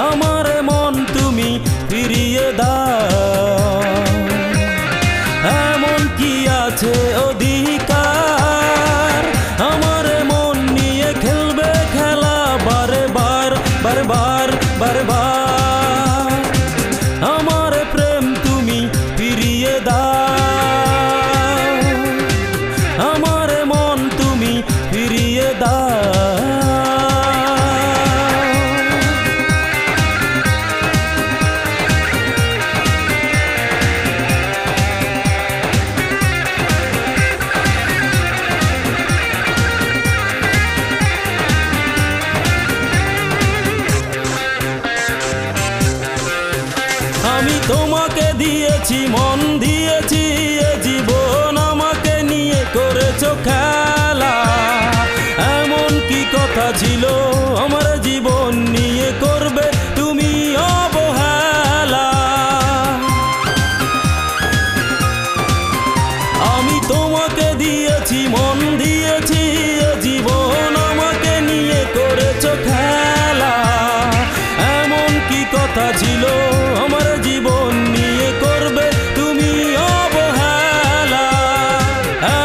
আমারে মন তুমি ফিরিয়ে দাও। এমন কি আছে অধিকার আমারে মন নিয়ে খেলবে খেলা বারে বার বারবার বারবার। আমার প্রেম তুমি ফিরিয়ে দাও, আমার মন তুমি ফিরিয়ে দাও। আমি তোমাকে দিয়েছি মন দিয়েছি এ জীবন, আমাকে নিয়ে করেছো খেলা। এমন কি কথা ছিল আমার জীবন নিয়ে করবে তুমি অবহেলা। আমি তোমাকে দিয়েছি মন দিয়েছি এ জীবন, আমাকে নিয়ে করেছো খেলা। এমন কি কথা ছিল আমার জীবন নিয়ে করবে তুমি অবহেলা।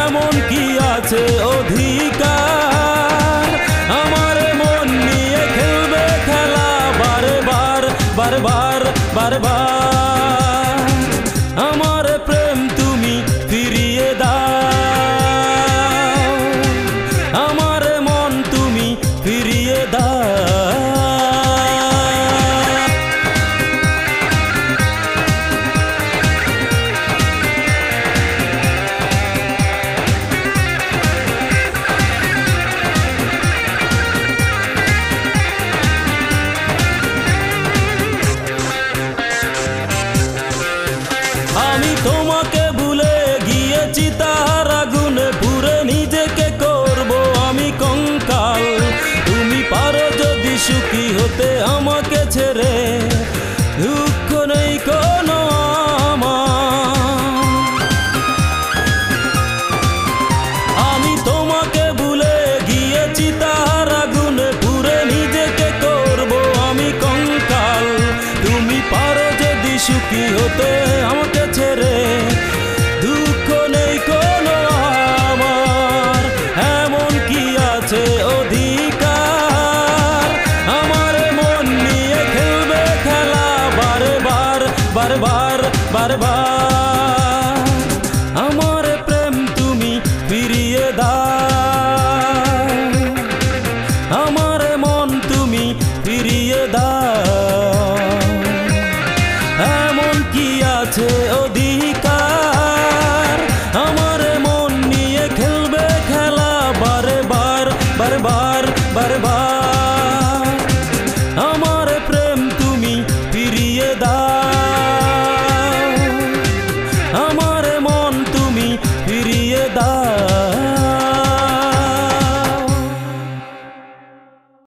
এমন কি আছে অধিকার আমার মন নিয়ে খেলবে খেলা বারে বার বারবার বারবার। আমার প্রেম তুমি ফিরিয়ে দাও, আমার মন তুমি ফিরিয়ে দাও। আমি তোমাকে ভুলে গিয়েছি তার আগুনে পুরে নিজেকে করব আমি কঙ্কাল। তুমি পারো যদি সুখী হতে আমাকে ছেড়ে, দুঃখ নেই কোনো আমার। আমি তোমাকে ভুলে গিয়েছি তার আগুনে পুরে নিজেকে করব আমি কঙ্কাল। তুমি পারো যদি সুখী হতে আমাকে ছেড়ে, দুঃখ নেই কোনো আমার। এমন কি আছে অধিকার আমার মন নিয়ে খেলবে খেলা বারে বার বারবার বারবার।